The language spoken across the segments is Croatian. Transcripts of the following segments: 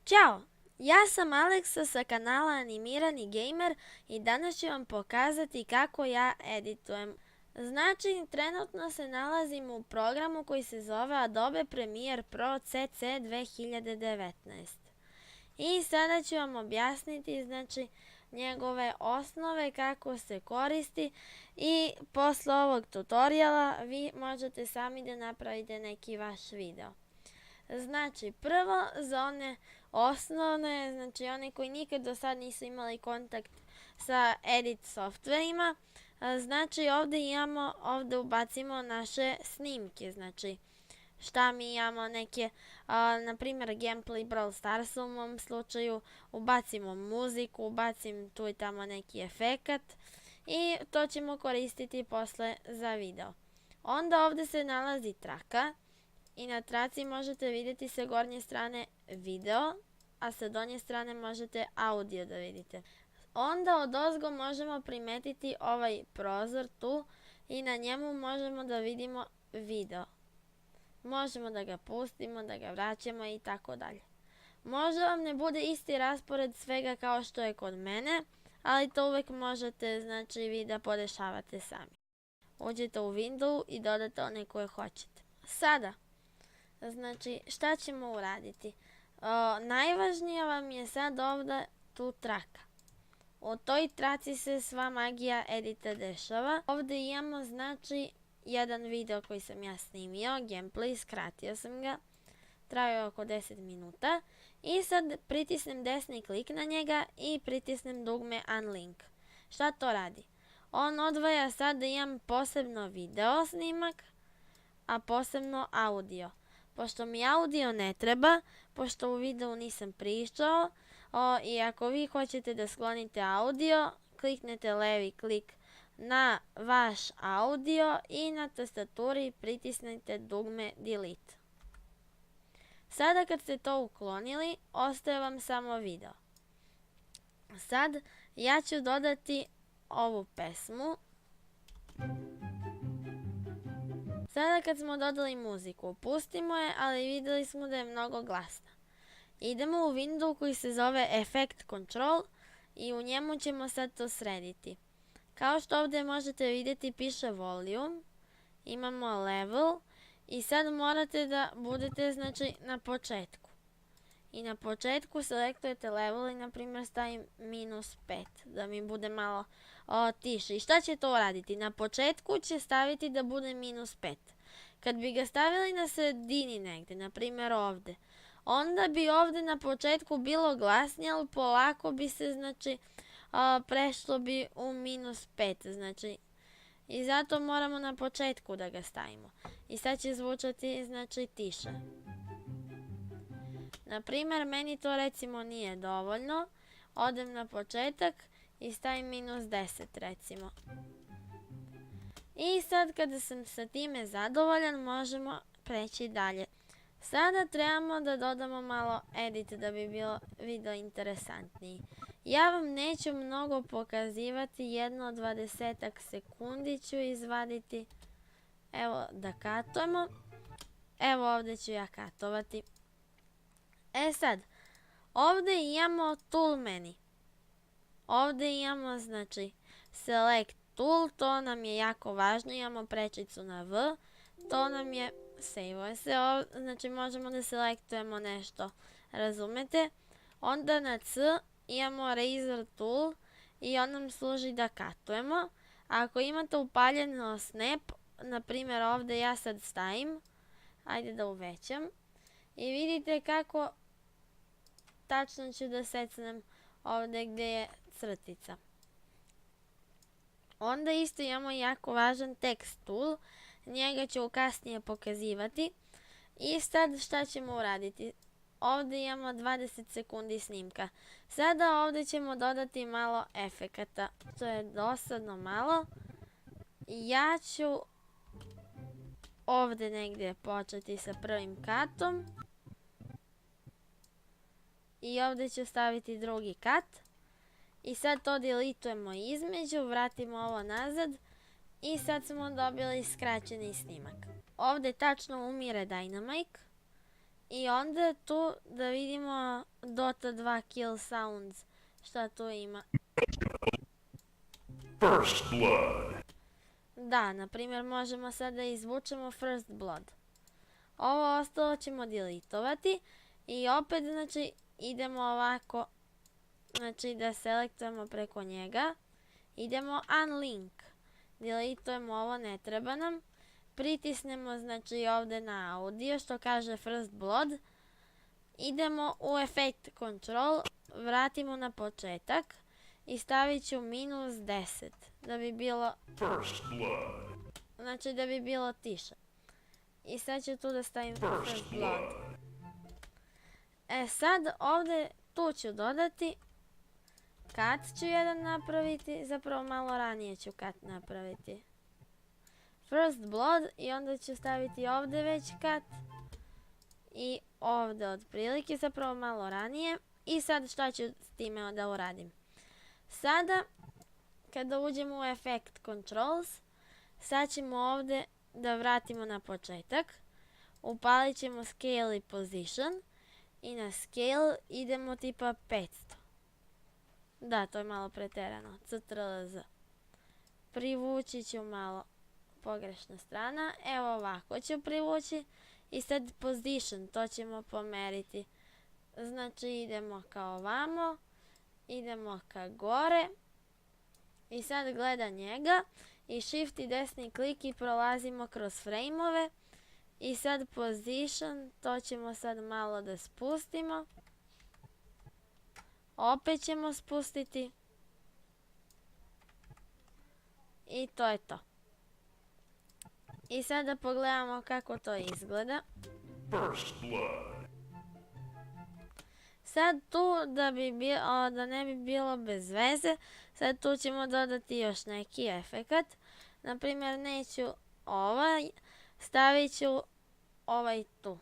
Ćao! Ja sam Aleksa sa kanala Animirani Gamer i danas ću vam pokazati kako ja editujem. Znači, trenutno se nalazim u programu koji se zove Adobe Premiere Pro CC 2019. I sada ću vam objasniti njegove osnove, kako se koristi i posle ovog tutoriala vi možete sami da napravite neki vaš video. Znači, prvo za one osnovne, znači oni koji nikad do sad nisu imali kontakt sa edit softverima, znači ovdje ubacimo naše snimke, znači šta mi imamo neke, na primjer gameplay Brawl Stars u mom slučaju, ubacimo muziku, ubacim tu i tamo neki efekat i to ćemo koristiti posle za video. Onda ovdje se nalazi traka. I na traci možete vidjeti sa gornje strane video, a sa donje strane možete audio da vidite. Onda odozgo možemo primetiti ovaj prozor tu i na njemu možemo da vidimo video. Možemo da ga pustimo, da ga vraćamo i tako dalje. Možda vam ne bude isti raspored svega kao što je kod mene, ali to uvek možete vi da podešavate sami. Uđete u Windows i dodate one koje hoćete. Sada, šta ćemo uraditi? Najvažnija vam je sad ovdje tu traka. U toj traci se sva magija edita dešava. Ovdje imamo jedan video koji sam ja snimio, gameplay, skratio sam ga. Trajao je oko 10 minuta. I sad pritisnem desni klik na njega i pritisnem dugme Unlink. Šta to radi? On odvaja sad da imam posebno video snimak, a posebno audio. Pošto mi audio ne treba, pošto u videu nisam pričao, i ako vi hoćete da sklonite audio, kliknete levi klik na vaš audio i na tastaturi pritisnete dugme Delete. Sada kad ste to uklonili, ostaje vam samo video. Sad ja ću dodati ovu pesmu. Sada kad smo dodali muziku, pustimo je, ali vidjeli smo da je mnogo glasna. Idemo u Windows koji se zove Effect Control i u njemu ćemo sad to srediti. Kao što ovdje možete vidjeti piše Volume, imamo Level i sad morate da budete na početku. I na početku selektujete level i na primjer stavim -5 da mi bude malo tiše. I šta će to uraditi? Na početku će staviti da bude -5. Kad bi ga stavili na sredini negdje, na primjer ovdje, onda bi ovdje na početku bilo glasnije, ali polako bi se prešlo bi u -5. I zato moramo na početku da ga stavimo. I sad će zvučati tiše. Na primjer, meni to recimo nije dovoljno. Odem na početak i stavim -10 recimo. I sad kada sam sa time zadovoljan, možemo preći dalje. Sada trebamo da dodamo malo edit da bi bilo video interesantniji. Ja vam neću mnogo pokazivati, jedno 20 sekundi ću izvaditi. Evo da katujemo. Evo ovdje ću ja katovati. E sad, ovdje imamo Tool menu. Ovdje imamo Select Tool, to nam je jako važno, imamo prečicu na V, to nam je save se, možemo da selektujemo nešto, razumete? Onda na C imamo Razor Tool i on nam služi da katujemo. Ako imate upaljeno snap, na primjer ovdje ja sad stavim, ajde da uvećam, i vidite kako tačno ću da secnem ovdje gdje je crtica. Onda isto imamo jako važan text tool, njega ću kasnije pokazivati. I sad šta ćemo uraditi? Ovdje imamo 20 sekundi snimka. Sada ovdje ćemo dodati malo efekata. To je dosadno malo. Ja ću ovdje negdje početi sa prvim katom. I ovdje ću staviti drugi kat. I sad to deletujemo između, vratimo ovo nazad i sad smo dobili skraćeni snimak. Ovdje tačno umire Dynamike I onda tu da vidimo Dota 2 kill sounds. Šta tu ima? First blood. Da, na primjer možemo sad da izvučemo first blood. Ovo ostalo ćemo deletovati i opet znači idemo ovako, znači da selektujemo preko njega. Idemo unlink. Deletujemo ovo, ne treba nam. Pritisnemo znači ovdje na audio što kaže first blood. Idemo u effect control, vratimo na početak i stavit ću -10 da bi bilo, First blood. znači da bi bilo tiše. I sad ću tu da stavim first blood. E sad ovdje tu ću dodati cut ću jedan napraviti, zapravo malo ranije ću cut napraviti. First blood i onda ću staviti ovdje već cut i ovdje otprilike, zapravo malo ranije. I sad šta ću s time da uradim? Sada kada uđemo u effect controls, sad ćemo ovdje da vratimo na početak. Upalit ćemo scale i position i na scale idemo tipa 500. Da, to je malo pretjerano. CTRL-Z. Privući ću malo pogrešna strana. Evo ovako ću privući. I sad position, to ćemo pomeriti. Znači idemo kao ovamo. Idemo ka gore. I sad gleda njega. I shift i desni klik i prolazimo kroz frame-ove. I sad position, to ćemo sad malo da spustimo. Opet ćemo spustiti. I to je to. I sad da pogledamo kako to izgleda. First blood. Sad tu da ne bi bilo bez veze, sad tu ćemo dodati još neki efekat. Naprimjer neću ovaj, stavit ću ovaj tu.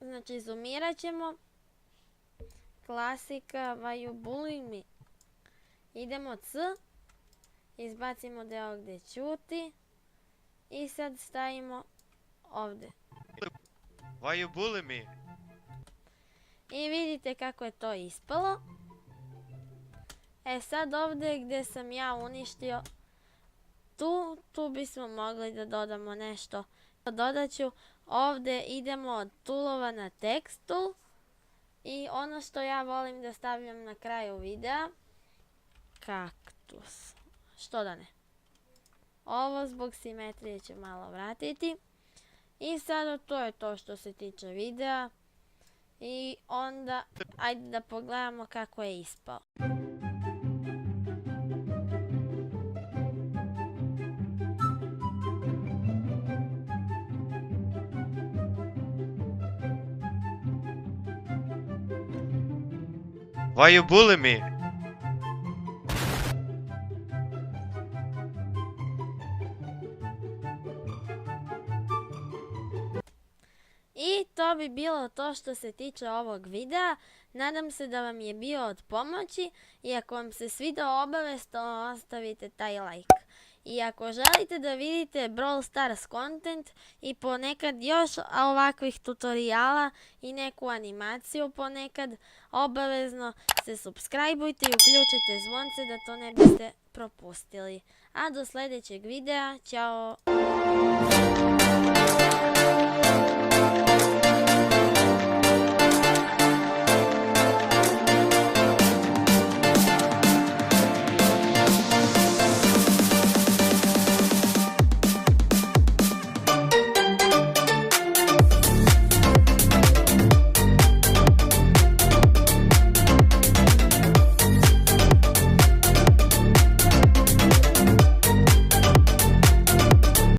Znači zoomirat ćemo. Klasika, why you bullying me? Idemo C. Izbacimo deo gdje ćuti. I sad stavimo ovdje. Why you bully me? I vidite kako je to ispalo. E sad ovdje gdje sam ja uništio, tu bismo mogli da dodamo nešto. Dodat ću ovdje, idemo od toolova na text tool. I ono što ja volim da stavljam na kraju videa, kaktus. Što da ne. Ovo zbog simetrije ću malo vratiti. I sada to je to što se tiče videa. I onda ajde da pogledamo kako je ispao. Why you bully me? I to bi bilo to što se tiče ovog videa. Nadam se da vam je bio od pomoći i ako vam se svidao obavezno ostavite taj like. I ako želite da vidite Brawl Stars content i ponekad još ovakvih tutoriala i neku animaciju ponekad, obavezno se subscribeujte i uključite zvonce da to ne biste propustili. A do sljedećeg videa, ćao!